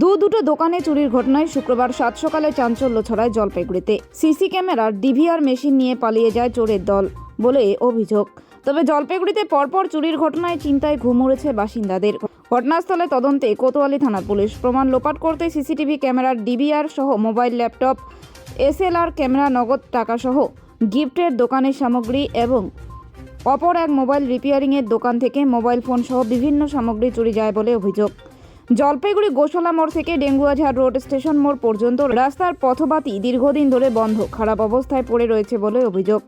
দুটো দোকানে চুরির ঘটনায় শুক্রবার সাত সকালে চাঞ্চল্য ছড়ায় জলপাইগুড়িতে। সিসি ক্যামেরার ডিভিআর মেশিন নিয়ে পালিয়ে যায় চোরের দল বলে অভিযোগ। তবে জলপাইগুড়িতে পরপর চুরির ঘটনায় চিন্তায় ঘুম উড়েছে বাসিন্দাদের। ঘটনাস্থলে তদন্তে কোতোয়ালি থানার পুলিশ। প্রমাণ লোপাট করতে সিসিটিভি ক্যামেরার ডিভিআর সহ মোবাইল, ল্যাপটপ, এসএলআর ক্যামেরা, নগদ টাকা সহ গিফটের দোকানের সামগ্রী এবং অপর এক মোবাইল রিপেয়ারিংয়ের দোকান থেকে মোবাইল ফোন সহ বিভিন্ন সামগ্রী চুরি যায় বলে অভিযোগ। জলপাইগুড়ি গোশালা মোড় থেকে ডেঙ্গুয়াঝাড় রোড স্টেশন মোড় পর্যন্ত রাস্তার পথবাতি দীর্ঘদিন ধরে বন্ধ, খারাপ অবস্থায় পড়ে রয়েছে বলে অভিযোগ।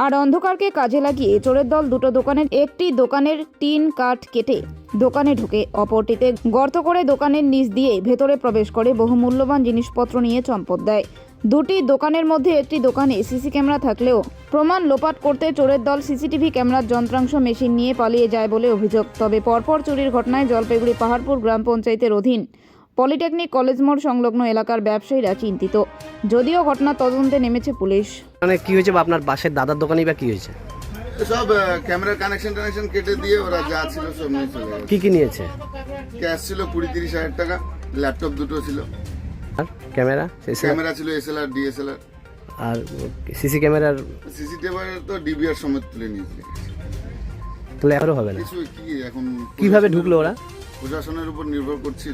আর অন্ধকারকে কাজে লাগিয়ে চোরের দল দুটো দোকানের একটি দোকানের টিন কাঠ কেটে দোকানে ঢুকে, অপরটিতে গর্ত করে দোকানের নিচ দিয়ে ভেতরে প্রবেশ করে বহু মূল্যবান জিনিসপত্র নিয়ে চম্পট দেয়। দুটি দোকানের মধ্যে একটি দোকানে সিসি ক্যামেরা থাকলেও প্রমাণ লোপাট করতে চোরের দল সিসিটিভি ক্যামেরার যন্ত্রাংশ মেশিন নিয়ে পালিয়ে যায় বলে অভিযোগ। তবে পরপর চুরির ঘটনায় জলপাইগুড়ি পাহাড়পুর গ্রাম পঞ্চায়েতের অধীন পলিটেকনিক কলেজ মোড় সংলগ্ন এলাকার ব্যবসায়ীরা চিন্তিত। যদিও ঘটনা তদন্তে নেমেছে পুলিশ। মানে কি হয়েছে বা আপনার বাসের দাদার দোকানে বা কি হয়েছে? সব ক্যামেরা কানেকশন কেটে দিয়ে ওরা যা ছিল সব নিয়ে চলে গেছে। কি নিয়েছে? ক্যাশ ছিল 20-30 হাজার টাকা, ল্যাপটপ দুটো ছিল, আর ক্যামেরা ছিল এসএলআর, ডিএসএলআর, আর সিসি ক্যামেরার সিসিটিভি তো ডিবিআর সমেত তুলে নিয়েছে। তাহলে এখনো হবে না কিছু কি এখন কিভাবে ঢুকলো ওরা? প্রশাসনের উপর নির্ভর করছে।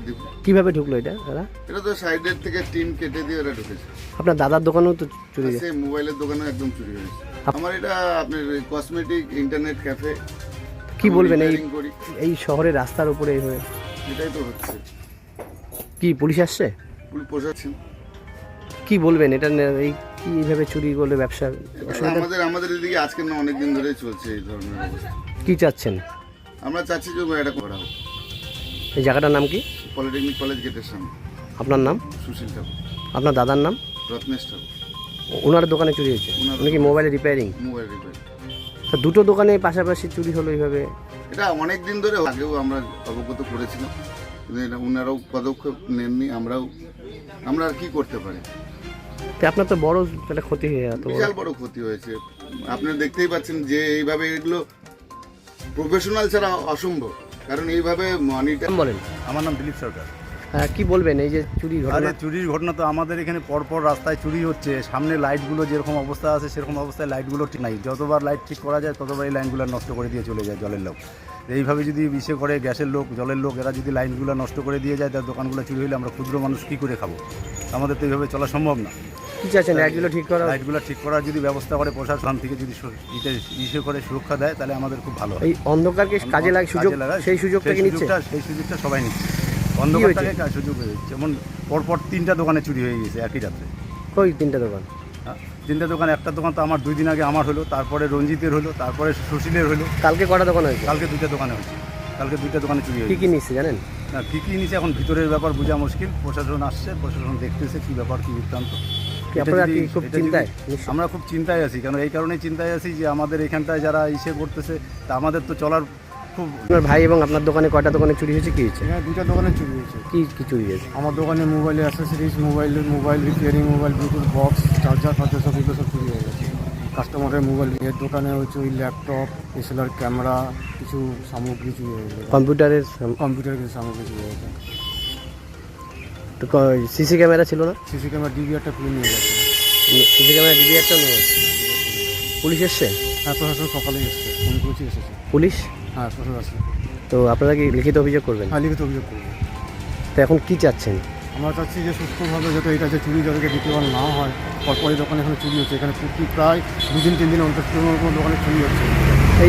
কিভাবে ঢুকলো এটা ওরা? এটা তো সাইডের থেকে টিন কেটে দিয়ে ওরা ঢুকেছে। আপনার দাদার দোকানেও তো চুরি হয়েছে? সেই মোবাইলের দোকানে একদম চুরি হয়েছে। আমার এটা আপনার কসমেটিক ইন্টারনেট ক্যাফে। কি বলবেন এই শহরের রাস্তার উপরে এইভাবে? এটাই তো হচ্ছে। কি পুলিশ আসছে? পুলিশ প্রশাসন কি বলবেন এটা এই কি এইভাবে চুরি করলে ব্যবসার আমাদের এদিকে আজকে না অনেকদিন ধরেই চলছে এই ধরনের অবস্থা। কি চাচ্ছেন? আমরা চাচ্ছি যে এটা করা হোক। এই জায়গাটার নাম কি? পলিটেকনিক কলেজ গেটের সামনে। আপনার নাম? সুশীল ঠাকুর। আপনার দাদার নাম? রত্নেশ ঠাকুর। ওনার দোকানে চুরি হয়েছে? উনি কি মোবাইল রিপেয়ারিং? Mobile repairing. দুটো দোকানে পাশাপাশি চুরি হলো এইভাবে? এটা অনেক দিন ধরে আগেও আমরা অবগত করেছিলাম, কিন্তু এটা ওনারাও পদক্ষেপ নেননি। আমরা আর কি করতে পারি? আপনার তো বড় একটা ক্ষতি হয়ে গেল। বিশাল বড় ক্ষতি হয়েছে। আপনি দেখতেই পাচ্ছেন যে এইভাবে এগুলো প্রফেশনাল ছাড়া অসম্ভব, কারণ এইভাবে মনিটর। বলেন। আমার নাম দিলীপ সরকার। হ্যাঁ, কি বলবেন এই যে চুরির ঘটনা? চুরির ঘটনা তো আমাদের এখানে পরপর রাস্তায় চুরি হচ্ছে। সামনে লাইটগুলো যেরকম অবস্থা আছে সেরকম অবস্থায় লাইটগুলো ঠিক নাই। যতবার লাইট ঠিক করা যায় ততবার এই লাইনগুলো নষ্ট করে দিয়ে চলে যায় জলের লোক। এইভাবে যদি বিশেষ করে গ্যাসের লোক, জলের লোক, এরা যদি লাইনগুলো নষ্ট করে দিয়ে যায়, তার দোকানগুলো চুরি হলে আমরা ক্ষুদ্র মানুষ কী করে খাবো? আমাদের তো এইভাবে চলা সম্ভব না। কি চাচ্ছেন? লাইটগুলো ঠিক করার যদি ব্যবস্থা করে প্রশাসন থেকে, যদি ইসে করে সুরক্ষা দেয়, তাহলে আমাদের খুব ভালো হয়। এই অন্ধকারকে কাজে লাগে সেই সুযোগটা সবাই নিচ্ছে। অন্ধকারটাকে সুযোগ হয়ে যাচ্ছে। যেমন পরপর 3টা দোকানে চুরি হয়ে গেছে একই রাত্রে। ওই 3টা দোকান? 3টা দোকান। একটা দোকান তো আমার 2 দিন আগে আমার হলো, তারপরে রঞ্জিতের হলো, তারপরে সুশীলের হলো। কালকে কটা দোকান হয়েছে? কালকে 2টা দোকানে হয়েছে। কালকে 2টা দোকানে চুরি হয়েছে। কি নিচ্ছে জানেন? না, কী নিচ্ছে এখন ভিতরের ব্যাপার বোঝা মুশকিল। প্রশাসন আসছে, প্রশাসন দেখতেছে কী ব্যাপার, কী বৃত্তান্ত। আমরা খুব চিন্তায় আছি। কেন এই কারণেই চিন্তায় আছি যে আমাদের এখানটায় যারা করতেছে, তা আমাদের তো চলার খুব। আপনার ভাই এবং আপনার দোকানে কয়টা দোকানে চুরি হয়েছে? কি হয়েছে? হ্যাঁ, 2টা দোকানে চুরি হয়েছে। কি চুরি হয়েছে? আমার দোকানে মোবাইলের accessories, mobile repairing, mobile Bluetooth box, charger সব এগুলো সব চুরি হয়ে গেছে। কাস্টমারের মোবাইল, এর দোকানে হচ্ছে ওই ল্যাপটপ, এসএলআর ক্যামেরা, কিছু সামগ্রী চুরি হয়ে গেছে। কম্পিউটারের কিছু সামগ্রী চুরি হয়ে গেছে। তো সিসি ক্যামেরা ছিল না? সিসি ক্যামেরা ডিভিআরটা খুলে নিয়ে গেছে। সিসি ক্যামেরা ডিভিআরটাও নিয়ে গেছে। পুলিশ এসছে? হ্যাঁ, প্রশাসন সকালেই এসছে, ফোন করেছি, এসেছে পুলিশ। হ্যাঁ, প্রশাসন আসছে। তো আপনারা কি লিখিত অভিযোগ করবেন? হ্যাঁ, লিখিত অভিযোগ করবো। তো এখন কি চাচ্ছেন? আমরা চাচ্ছি যে সুস্থভাবে যাতে এটা যে চুরি যাদেরকে দ্বিতীয়বার না হয়। পরপরই দোকানে এখানে চুরি হচ্ছে। এখানে প্রায় 2-3 দিন অন্তত কোনো দোকানে চুরি হচ্ছে।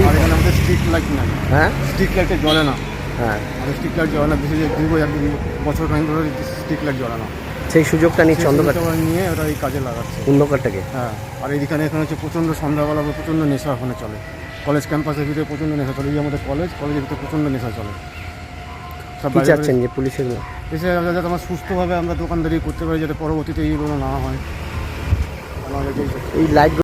আর এখানে আমাদের স্ট্রিট লাইট নাই। হ্যাঁ, স্ট্রিট লাইটে জ্বলে না। হ্যাঁ, আমাদের স্ট্রিট লাইট জ্বলে না। বেশি যে দীর্ঘ 1 বছর ধরে স্ট্রিট লাইট জ্বলে না। সেই সুযোগটা নিচ্ছে অন্ধকার নিয়ে ওরা এই কাজে লাগাচ্ছে অন্ধকারটাকে। হ্যাঁ, আর এখানে হচ্ছে প্রচণ্ড সন্ধ্যাবেলা প্রচণ্ড নেশা ওখানে চলে। কলেজ ক্যাম্পাসের ভিতরে প্রচণ্ড নেশা চলে। এই আমাদের কলেজের ভিতরে প্রচণ্ড নেশা চলে। কি চাচ্ছেন যে পুলিশের এসে যাতে আমরা সুস্থভাবে আমরা দোকানদারি করতে পারি, যাতে পরবর্তীতে এইগুলো না হয়। এই লাইট